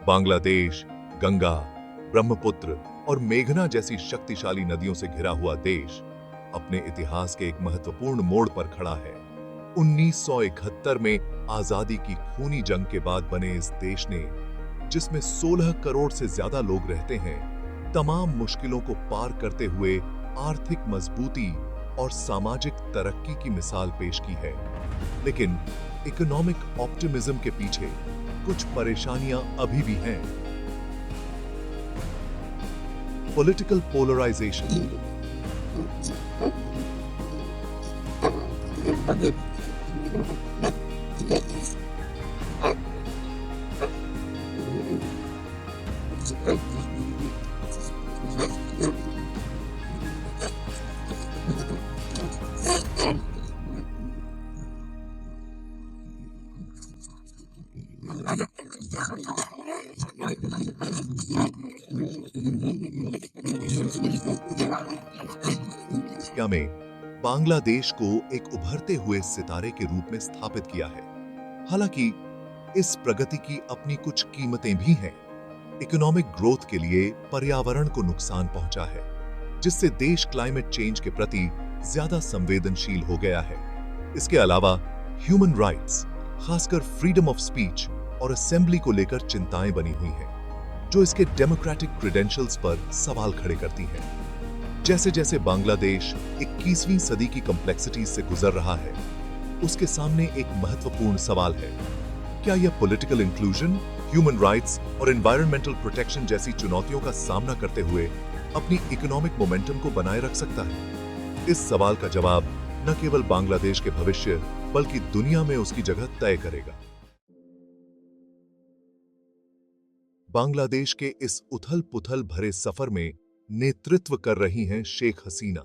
बांग्लादेश गंगा, ब्रह्मपुत्र और मेघना जैसी शक्तिशाली नदियों से घिरा हुआ देश अपने इतिहास के एक महत्वपूर्ण मोड़ पर खड़ा है। 1971 में आजादी की खूनी जंग के बाद बने इस देश ने, जिसमें 16 करोड़ से ज्यादा लोग रहते हैं, तमाम मुश्किलों को पार करते हुए आर्थिक मजबूती और सामाजिक तरक्की की मिसाल पेश की है। लेकिन इकोनॉमिक ऑप्टिमिज्म के पीछे कुछ परेशानियां अभी भी हैं। पॉलिटिकल पोलराइजेशन, में बांग्लादेश को एक उभरते हुए सितारे के रूप में स्थापित किया है। हालांकि इस प्रगति की अपनी कुछ कीमतें भी हैं। इकोनॉमिक ग्रोथ के लिए पर्यावरण को नुकसान पहुंचा है, जिससे देश क्लाइमेट चेंज के प्रति ज्यादा संवेदनशील हो गया है। इसके अलावा ह्यूमन राइट्स, खासकर फ्रीडम ऑफ स्पीच और असेंबली को लेकर चिंताएं बनी हुई हैं, जो इसके डेमोक्रेटिक क्रेडेंशियल्स पर सवाल खड़े करती हैं। जैसे जैसे बांग्लादेश 21वीं सदी की कॉम्प्लेक्सिटीज से गुजर रहा है, उसके सामने एक महत्वपूर्ण सवाल है। क्या यह पॉलिटिकल इंक्लूजन, ह्यूमन राइट्स और एनवायरमेंटल प्रोटेक्शन जैसी चुनौतियों का सामना करते हुए अपनी इकोनॉमिक मोमेंटम को बनाए रख सकता है? इस सवाल का जवाब न केवल बांग्लादेश के भविष्य बल्कि दुनिया में उसकी जगह तय करेगा। बांग्लादेश के इस उथल-पुथल भरे सफर में नेतृत्व कर रही हैं शेख हसीना,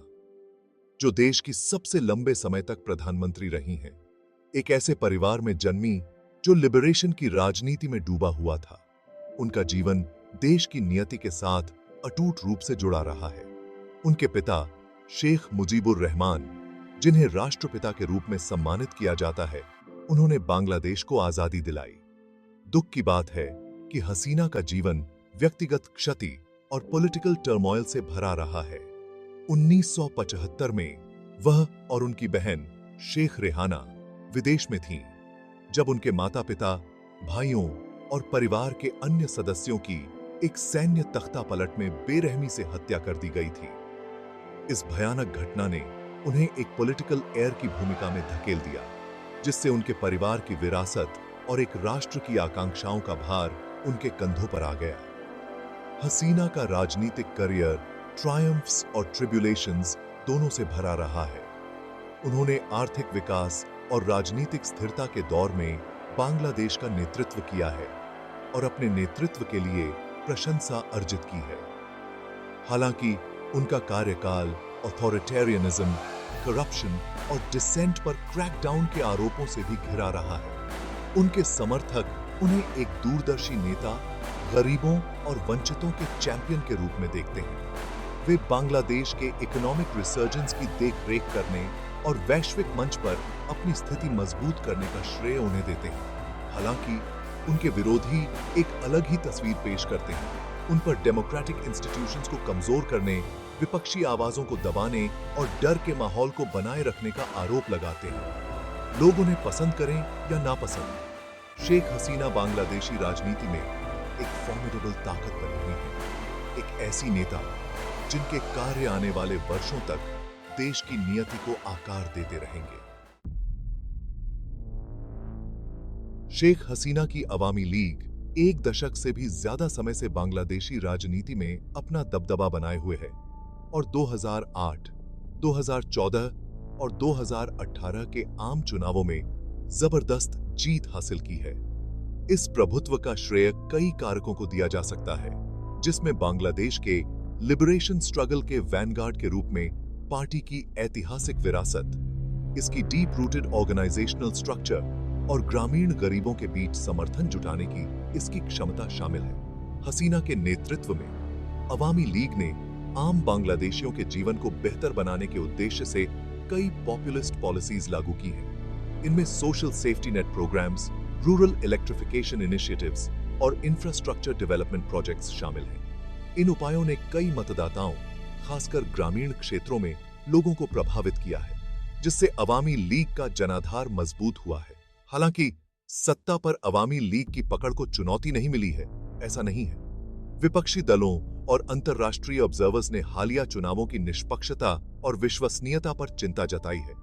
जो देश की सबसे लंबे समय तक प्रधानमंत्री रही हैं। एक ऐसे परिवार में जन्मी जो लिबरेशन की राजनीति में डूबा हुआ था। उनका जीवन देश की नियति के साथ अटूट रूप से जुड़ा रहा है। उनके पिता शेख मुजीबुर रहमान, जिन्हें राष्ट्रपिता के रूप में सम्मानित किया जाता है, उन्होंने बांग्लादेश को आजादी दिलाई। दुख की बात है कि हसीना का जीवन व्यक्तिगत क्षति और पॉलिटिकल टर्मोइल से भरा रहा है। 1975 में वह और उनकी बहन शेख रेहाना विदेश में थीं, जब उनके माता-पिता, भाइयों और परिवार के अन्य सदस्यों की एक सैन्य तख्तापलट में बेरहमी से हत्या कर दी गई थी। इस भयानक घटना ने उन्हें एक पॉलिटिकल एयर की भूमिका में धकेल दिया, जिससे उनके परिवार की विरासत और एक राष्ट्र की आकांक्षाओं का भार उनके कंधों पर आ गया। हसीना का राजनीतिक करियर ट्रायम्फ्स और ट्रिब्यूलेशंस दोनों से भरा रहा है। उन्होंने आर्थिक विकास और राजनीतिक स्थिरता के दौर में बांग्लादेश का नेतृत्व किया है और अपने नेतृत्व के लिए प्रशंसा अर्जित की है। हालांकि उनका कार्यकाल ऑथोरिटेरियनिज्म, करप्शन और डिसेंट पर क्रैकडाउन के आरोपों से भी घिरा रहा है। उनके समर्थक उन्हें एक दूरदर्शी नेता, गरीबों और वंचितों के चैंपियन के रूप में देखते हैं। वे बांग्लादेश के इकोनॉमिक रिसर्जेंस की देखरेख करने और वैश्विक मंच पर अपनी स्थिति मजबूत करने का श्रेय उन्हें देते हैं। हालांकि उनके विरोधी एक अलग ही तस्वीर पेश करते हैं। उन पर डेमोक्रेटिक इंस्टीट्यूशंस को कमजोर करने, विपक्षी आवाजों को दबाने और डर के माहौल को बनाए रखने का आरोप लगाते हैं। लोग उन्हें पसंद करें या नापसंद, शेख हसीना बांग्लादेशी राजनीति में एक फॉर्मिडेबल ताकत बनी हुई है। एक ऐसी नेता जिनके कार्य आने वाले वर्षों तक देश की नियति को आकार देते रहेंगे। शेख हसीना की अवामी लीग एक दशक से भी ज्यादा समय से बांग्लादेशी राजनीति में अपना दबदबा बनाए हुए है और 2008, 2014 और 2018 के आम चुनावों में जबरदस्त जीत हासिल की है। इस प्रभुत्व का श्रेय कई कारकों को दिया जा सकता है, जिसमें बांग्लादेश के लिबरेशन स्ट्रगल के वैनगार्ड के रूप में पार्टी की ऐतिहासिक विरासत, इसकी डीप रूटेड ऑर्गेनाइजेशनल स्ट्रक्चर और ग्रामीण गरीबों के बीच समर्थन जुटाने की इसकी क्षमता शामिल है। हसीना के नेतृत्व में अवामी लीग ने आम बांग्लादेशियों के जीवन को बेहतर बनाने के उद्देश्य से कई पॉपुलिस्ट पॉलिसीज लागू की हैं। इनमें social safety net programmes, rural electrification initiatives, और इंफ्रास्ट्रक्चर डेवलपमेंट प्रोजेक्ट्स शामिल हैं। इन उपायों ने कई मतदाताओं, खासकर ग्रामीण क्षेत्रों में लोगों को प्रभावित किया है, जिससे अवामी लीग का जनाधार मजबूत हुआ है। हालांकि सत्ता पर अवामी लीग की पकड़ को चुनौती नहीं मिली है, ऐसा नहीं है। विपक्षी दलों और अंतर्राष्ट्रीय ऑब्जर्वर्स ने हालिया चुनावों की निष्पक्षता और विश्वसनीयता पर चिंता जताई है,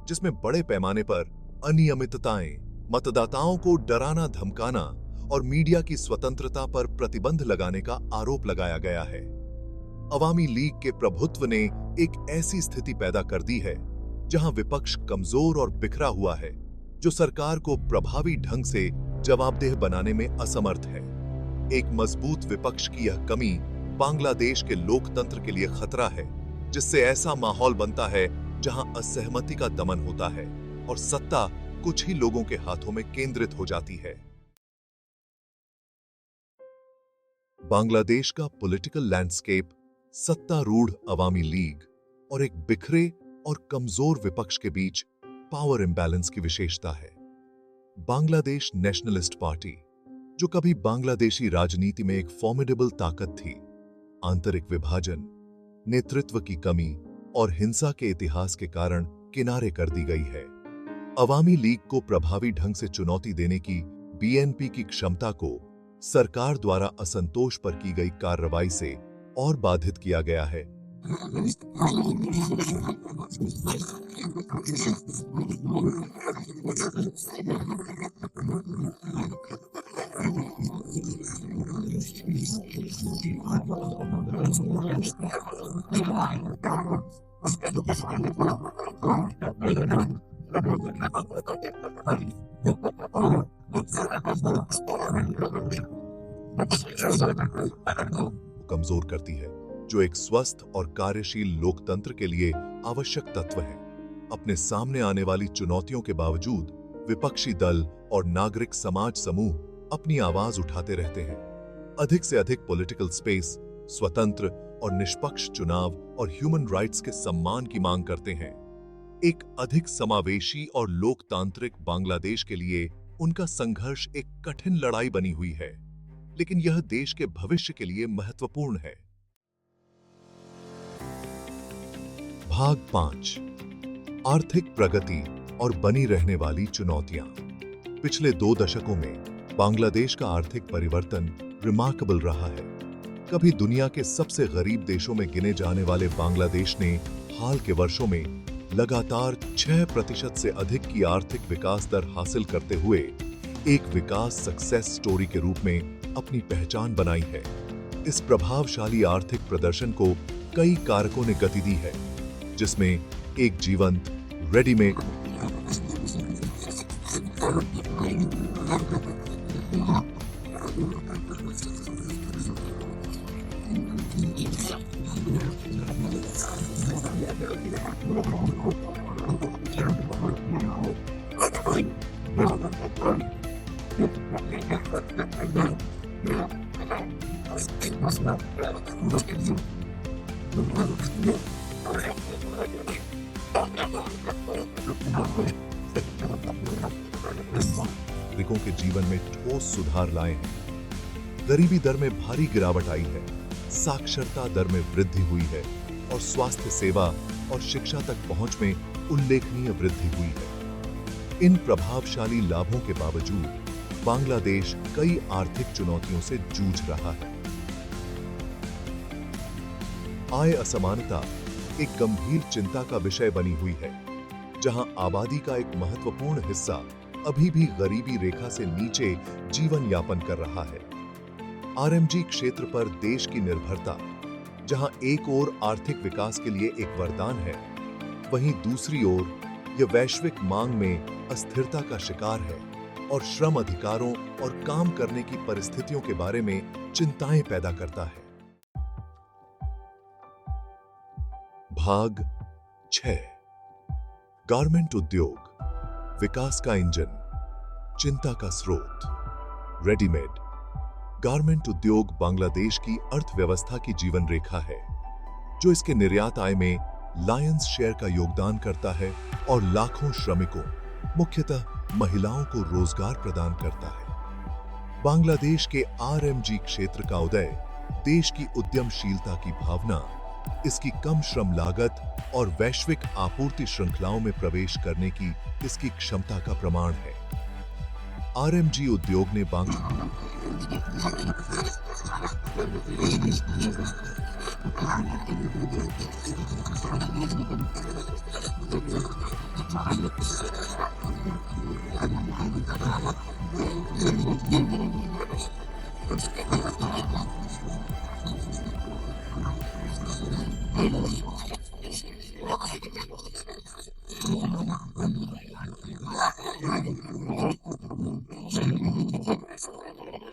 जिसमें बड़े पैमाने पर अनियमितताएं, मतदाताओं को डराना धमकाना और मीडिया की स्वतंत्रता पर प्रतिबंध लगाने का आरोप लगाया गया है। अवामी लीग के प्रभुत्व ने एक ऐसी स्थिति पैदा कर दी है जहां विपक्ष कमजोर और बिखरा हुआ है, जो सरकार को प्रभावी ढंग से जवाबदेह बनाने में असमर्थ है। एक मजबूत विपक्ष की यह कमी बांग्लादेश के लोकतंत्र के लिए खतरा है, जिससे ऐसा माहौल बनता है जहां असहमति का दमन होता है और सत्ता कुछ ही लोगों के हाथों में केंद्रित हो जाती है। बांग्लादेश का पॉलिटिकल लैंडस्केप सत्तारूढ़ अवामी लीग और एक बिखरे और कमजोर विपक्ष के बीच पावर इंबैलेंस की विशेषता है। बांग्लादेश नेशनलिस्ट पार्टी, जो कभी बांग्लादेशी राजनीति में एक फॉर्मिडेबल ताकत थी, आंतरिक विभाजन, नेतृत्व की कमी और हिंसा के इतिहास के कारण किनारे कर दी गई है। अवामी लीग को प्रभावी ढंग से चुनौती देने की बीएनपी की क्षमता को सरकार द्वारा असंतोष पर की गई कार्रवाई से और बाधित किया गया है। कमजोर करती है, जो एक स्वस्थ और कार्यशील लोकतंत्र के लिए आवश्यक तत्व है। अपने सामने आने वाली चुनौतियों के बावजूद विपक्षी दल और नागरिक समाज समूह अपनी आवाज उठाते रहते हैं। अधिक से अधिक पॉलिटिकल स्पेस, स्वतंत्र और निष्पक्ष चुनाव और ह्यूमन राइट्स के सम्मान की मांग करते हैं। एक अधिक समावेशी और लोकतांत्रिक बांग्लादेश के लिए उनका संघर्ष एक कठिन लड़ाई बनी हुई है, लेकिन यह देश के भविष्य के लिए महत्वपूर्ण है। भाग 5, आर्थिक प्रगति और बनी रहने वाली चुनौतियां। पिछले 2 दशकों में बांग्लादेश का आर्थिक परिवर्तन रिमार्केबल रहा है। कभी दुनिया के सबसे गरीब देशों में गिने जाने वाले बांग्लादेश ने हाल के वर्षों में लगातार 6% से अधिक की आर्थिक विकास दर हासिल करते हुए एक विकास सक्सेस स्टोरी के रूप में अपनी पहचान बनाई है। इस प्रभावशाली आर्थिक प्रदर्शन को कई कारकों ने गति दी है, जिसमें एक जीवंत, रेडीमेड नागरिकों के जीवन में ठोस सुधार लाए हैं। गरीबी दर में भारी गिरावट आई है, साक्षरता दर में वृद्धि हुई है और स्वास्थ्य सेवा और शिक्षा तक पहुंच में उल्लेखनीय वृद्धि हुई है। इन प्रभावशाली लाभों के बावजूद बांग्लादेश कई आर्थिक चुनौतियों से जूझ रहा है। आय असमानता एक गंभीर चिंता का विषय बनी हुई है, जहां आबादी का एक महत्वपूर्ण हिस्सा अभी भी गरीबी रेखा से नीचे जीवन यापन कर रहा है। आरएमजी क्षेत्र पर देश की निर्भरता, जहां एक ओर आर्थिक विकास के लिए एक वरदान है, वहीं दूसरी ओर यह वैश्विक मांग में अस्थिरता का शिकार है और श्रम अधिकारों और काम करने की परिस्थितियों के बारे में चिंताएं पैदा करता है। भाग 6, गारमेंट उद्योग, विकास का इंजन, चिंता का स्रोत। रेडीमेड गारमेंट उद्योग बांग्लादेश की अर्थव्यवस्था की जीवन रेखा है, जो इसके निर्यात आय में लायंस शेयर का योगदान करता है और लाखों श्रमिकों, मुख्यतः महिलाओं को रोजगार प्रदान करता है। बांग्लादेश के आरएमजी क्षेत्र का उदय देश की उद्यमशीलता की भावना, इसकी कम श्रम लागत और वैश्विक आपूर्ति श्रृंखलाओं में प्रवेश करने की इसकी क्षमता का प्रमाण है। आरएमजी उद्योग ने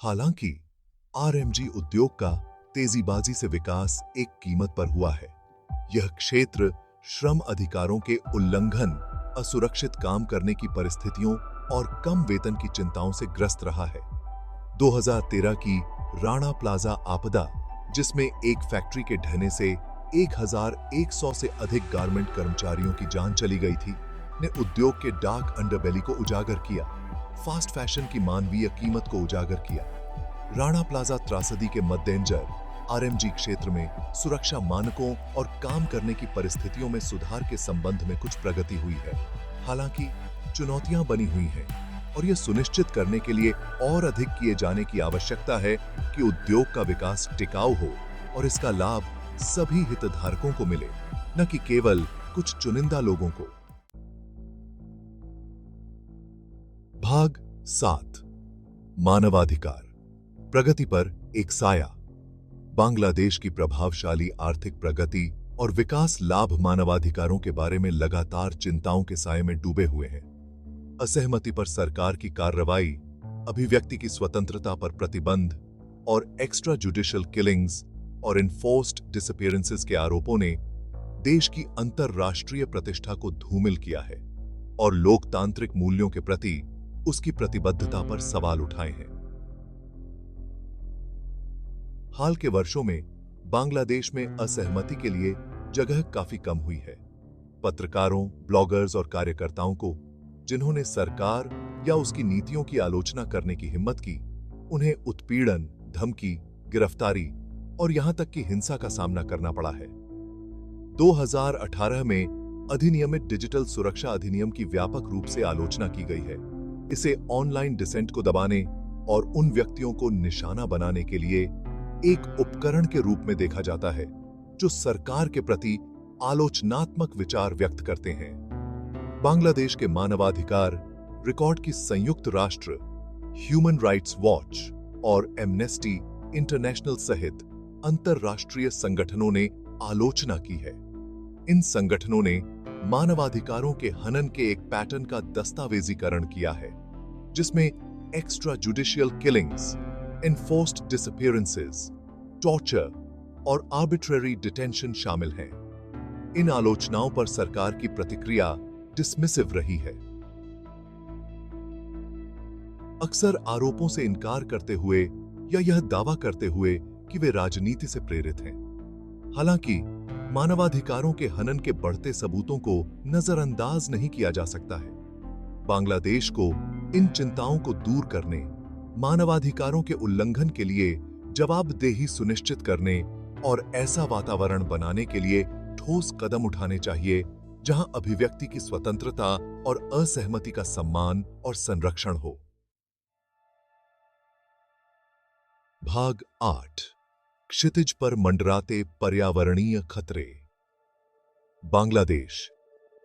हालांकि आरएमजी उद्योग का तेजीबाजी से विकास एक कीमत पर हुआ है। यह क्षेत्र श्रम अधिकारों के उल्लंघन, असुरक्षित काम करने की परिस्थितियों और कम वेतन की चिंताओं से ग्रस्त रहा है। 2013 की राणा प्लाजा आपदा, जिसमें एक फैक्ट्री के ढहने से 1100 से अधिक गारमेंट कर्मचारियों की जान चली गई थी, ने उद्योग के डार्क अंडरबेली को उजागर किया, फास्ट फैशन की मानवीय कीमत को उजागर किया। राणा प्लाजा त्रासदी के मद्देनजर आरएमजी क्षेत्र में सुरक्षा मानकों और काम करने की परिस्थितियों में सुधार के संबंध में कुछ प्रगति हुई है। हालांकि चुनौतियां बनी हुई हैं और यह सुनिश्चित करने के लिए और अधिक किए जाने की आवश्यकता है कि उद्योग का विकास टिकाऊ हो और इसका लाभ सभी हितधारकों को मिले, न कि केवल कुछ चुनिंदा लोगों को। भाग 7, मानवाधिकार, प्रगति पर एक साया। बांग्लादेश की प्रभावशाली आर्थिक प्रगति और विकास लाभ मानवाधिकारों के बारे में लगातार चिंताओं के साए में डूबे हुए हैं। असहमति पर सरकार की कार्रवाई, अभिव्यक्ति की स्वतंत्रता पर प्रतिबंध और एक्स्ट्रा जुडिशियल किलिंग्स और इन्फोर्स्ड डिसअपीयरेंसेस के आरोपों ने देश की अंतरराष्ट्रीय प्रतिष्ठा को धूमिल किया है और लोकतांत्रिक मूल्यों के प्रति उसकी प्रतिबद्धता पर सवाल उठाए हैं। हाल के वर्षों में बांग्लादेश में असहमति के लिए जगह काफी कम हुई है। पत्रकारों, ब्लॉगर्स और कार्यकर्ताओं को, जिन्होंने सरकार या उसकी नीतियों की आलोचना करने की हिम्मत की, उन्हें उत्पीड़न, धमकी, गिरफ्तारी और यहां तक कि हिंसा का सामना करना पड़ा है। 2018 में अधिनियमित डिजिटल सुरक्षा अधिनियम की व्यापक रूप से आलोचना की गई है। इसे ऑनलाइन डिसेंट को दबाने और उन व्यक्तियों को निशाना बनाने के लिए एक उपकरण के रूप में देखा जाता है जो सरकार के प्रति आलोचनात्मक विचार व्यक्त करते हैं। बांग्लादेश के मानवाधिकार रिकॉर्ड की संयुक्त राष्ट्र, ह्यूमन राइट्स वॉच और एमनेस्टी इंटरनेशनल सहित अंतरराष्ट्रीय संगठनों ने आलोचना की है। इन संगठनों ने मानवाधिकारों के हनन के एक पैटर्न का दस्तावेजीकरण किया है, जिसमें extra judicial killings, enforced disappearances, torture और आर्बिट्रेरी डिटेंशन शामिल हैं। इन आलोचनाओं पर सरकार की प्रतिक्रिया डिसमिसिव रही है, अक्सर आरोपों से इनकार करते हुए या यह दावा करते हुए कि वे राजनीति से प्रेरित हैं। हालांकि मानवाधिकारों के हनन के बढ़ते सबूतों को नजरअंदाज नहीं किया जा सकता है। बांग्लादेश को इन चिंताओं को दूर करने, मानवाधिकारों के उल्लंघन के लिए जवाबदेही सुनिश्चित करने और ऐसा वातावरण बनाने के लिए ठोस कदम उठाने चाहिए जहां अभिव्यक्ति की स्वतंत्रता और असहमति का सम्मान और संरक्षण हो। भाग 8, क्षितिज पर मंडराते पर्यावरणीय खतरे। बांग्लादेश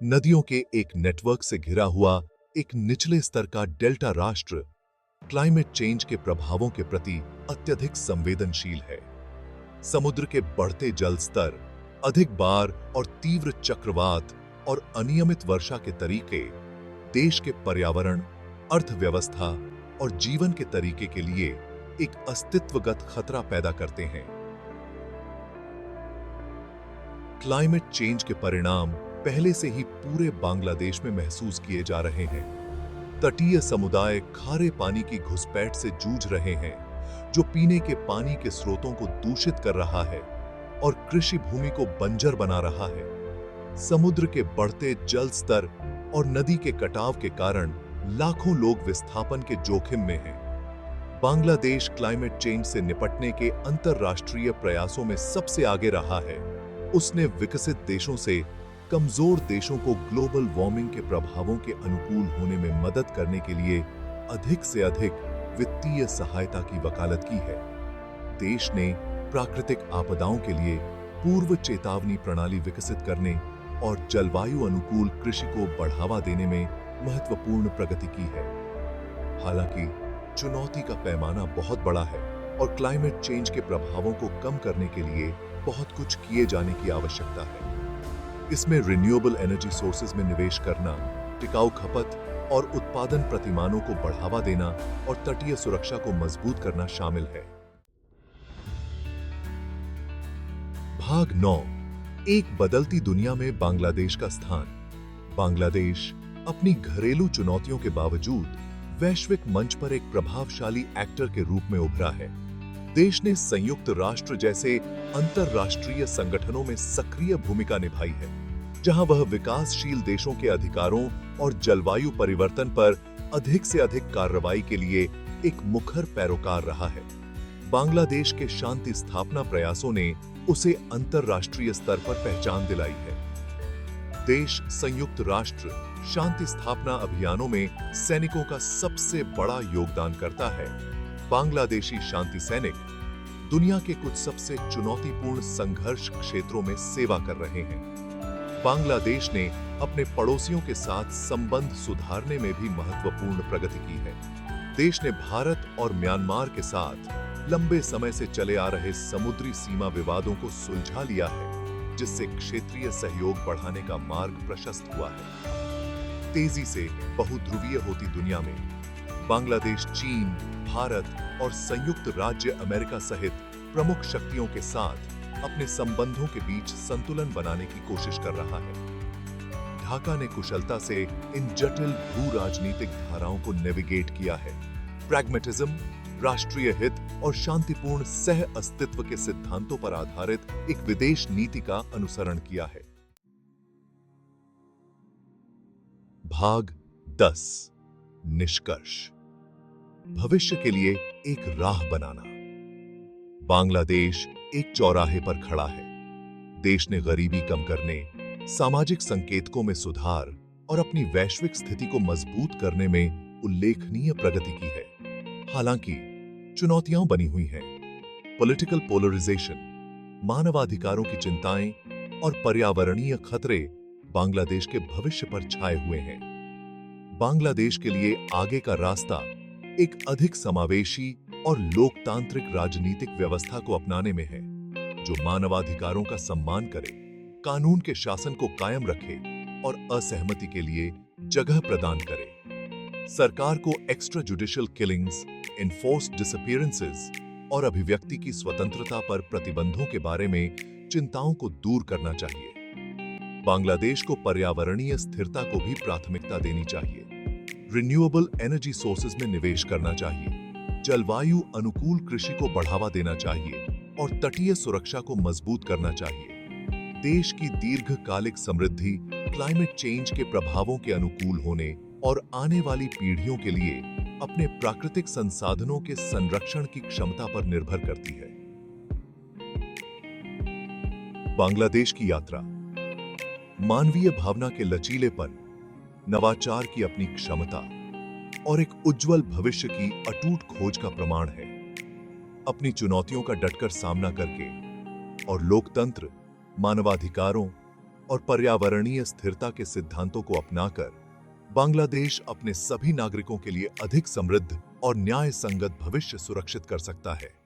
नदियों के एक नेटवर्क से घिरा हुआ एक निचले स्तर का डेल्टा राष्ट्र क्लाइमेट चेंज के प्रभावों के प्रति अत्यधिक संवेदनशील है। समुद्र के बढ़ते जल स्तर, अधिक बार और तीव्र चक्रवात और अनियमित वर्षा के तरीके देश के पर्यावरण, अर्थव्यवस्था और जीवन के तरीके के लिए एक अस्तित्वगत खतरा पैदा करते हैं। क्लाइमेट चेंज के परिणाम पहले से ही पूरे बांग्लादेश में महसूस किए जा रहे हैं। तटीय समुदाय खारे पानी की घुसपैठ से जूझ रहे हैं, जो पीने के पानी के स्रोतों को दूषित कर रहा है और कृषि भूमि को बंजर बना रहा है। समुद्र के बढ़ते जल स्तर और नदी के कटाव के कारण लाखों लोग विस्थापन के जोखिम में हैं। बांग्लादेश क्लाइमेट चेंज से निपटने के अंतर्राष्ट्रीय प्रयासों में सबसे आगे रहा है। उसने विकसित देशों से कमजोर देशों को ग्लोबल वार्मिंग के प्रभावों के अनुकूल होने में मदद करने के लिए अधिक से अधिक वित्तीय सहायता की वकालत की है। देश ने प्राकृतिक आपदाओं के लिए पूर्व चेतावनी प्रणाली विकसित करने और जलवायु अनुकूल कृषि को बढ़ावा देने में महत्वपूर्ण प्रगति की है। हालांकि चुनौती का पैमाना बहुत बड़ा है और क्लाइमेट चेंज के प्रभावों को कम करने के लिए बहुत कुछ किए जाने की आवश्यकता है। इसमें रिन्यूएबल एनर्जी सोर्सेज में निवेश करना, टिकाऊ खपत और उत्पादन प्रतिमानों को बढ़ावा देना और तटीय सुरक्षा को मजबूत करना शामिल है। भाग 9, एक बदलती दुनिया में बांग्लादेश का स्थान। बांग्लादेश अपनी घरेलू चुनौतियों के बावजूद वैश्विक मंच पर एक प्रभावशाली एक्टर के रूप में उभरा है। देश ने संयुक्त राष्ट्र जैसे अंतर्राष्ट्रीय संगठनों में सक्रिय भूमिका निभाई है, जहां वह विकासशील देशों के अधिकारों और जलवायु परिवर्तन पर अधिक से अधिक कार्रवाई के लिए एक मुखर पैरोकार रहा है। बांग्लादेश के शांति स्थापना प्रयासों ने उसे अंतर्राष्ट्रीय स्तर पर पहचान दिलाई है। देश संयुक्त राष्ट्र शांति स्थापना अभियानों में सैनिकों का सबसे बड़ा योगदान करता है। बांग्लादेशी शांति सैनिक दुनिया के कुछ सबसे चुनौतीपूर्ण संघर्ष क्षेत्रों में सेवा कर रहे हैं। बांग्लादेश ने अपने पड़ोसियों के साथ संबंध सुधारने में भी महत्वपूर्ण प्रगति की है। देश ने भारत और म्यांमार के साथ लंबे समय से चले आ रहे समुद्री सीमा विवादों को सुलझा लिया है, जिससे क्षेत्रीय सहयोग बढ़ाने का मार्ग प्रशस्त हुआ है। तेजी से बहुध्रुवीय होती दुनिया में बांग्लादेश चीन, भारत और संयुक्त राज्य अमेरिका सहित प्रमुख शक्तियों के साथ अपने संबंधों के बीच संतुलन बनाने की कोशिश कर रहा है। ढाका ने कुशलता से इन जटिल भू राजनीतिक धाराओं को नेविगेट किया है। प्रैग्मेटिज्म, राष्ट्रीय हित और शांतिपूर्ण सह अस्तित्व के सिद्धांतों पर आधारित एक विदेश नीति का अनुसरण किया है। भाग 10, निष्कर्ष। भविष्य के लिए एक राह बनाना। बांग्लादेश एक चौराहे पर खड़ा है। देश ने गरीबी कम करने, सामाजिक संकेतकों में सुधार और अपनी वैश्विक स्थिति को मजबूत करने में उल्लेखनीय प्रगति की है। हालांकि चुनौतियां बनी हुई हैं। पॉलिटिकल पोलराइजेशन, मानवाधिकारों की चिंताएं और पर्यावरणीय खतरे बांग्लादेश के भविष्य पर छाए हुए हैं। बांग्लादेश के लिए आगे का रास्ता एक अधिक समावेशी और लोकतांत्रिक राजनीतिक व्यवस्था को अपनाने में है, जो मानवाधिकारों का सम्मान करे, कानून के शासन को कायम रखे और असहमति के लिए जगह प्रदान करे। सरकार को extra judicial killings, enforced disappearances और अभिव्यक्ति की स्वतंत्रता पर प्रतिबंधों के बारे में चिंताओं को दूर करना चाहिए। बांग्लादेश को पर्यावरणीय स्थिरता को भी प्राथमिकता देनी चाहिए। रिन्यूएबल एनर्जी सोर्सेज में निवेश करना चाहिए, जलवायु अनुकूल कृषि को बढ़ावा देना चाहिए और तटीय सुरक्षा को मजबूत करना चाहिए। देश की दीर्घकालिक समृद्धि क्लाइमेट चेंज के प्रभावों के अनुकूल होने और आने वाली पीढ़ियों के लिए अपने प्राकृतिक संसाधनों के संरक्षण की क्षमता पर निर्भर करती है। बांग्लादेश की यात्रा मानवीय भावना के लचीलेपन, नवाचार की अपनी क्षमता और एक उज्जवल भविष्य की अटूट खोज का प्रमाण है। अपनी चुनौतियों का डटकर सामना करके और लोकतंत्र, मानवाधिकारों और पर्यावरणीय स्थिरता के सिद्धांतों को अपनाकर बांग्लादेश अपने सभी नागरिकों के लिए अधिक समृद्ध और न्याय संगत भविष्य सुरक्षित कर सकता है।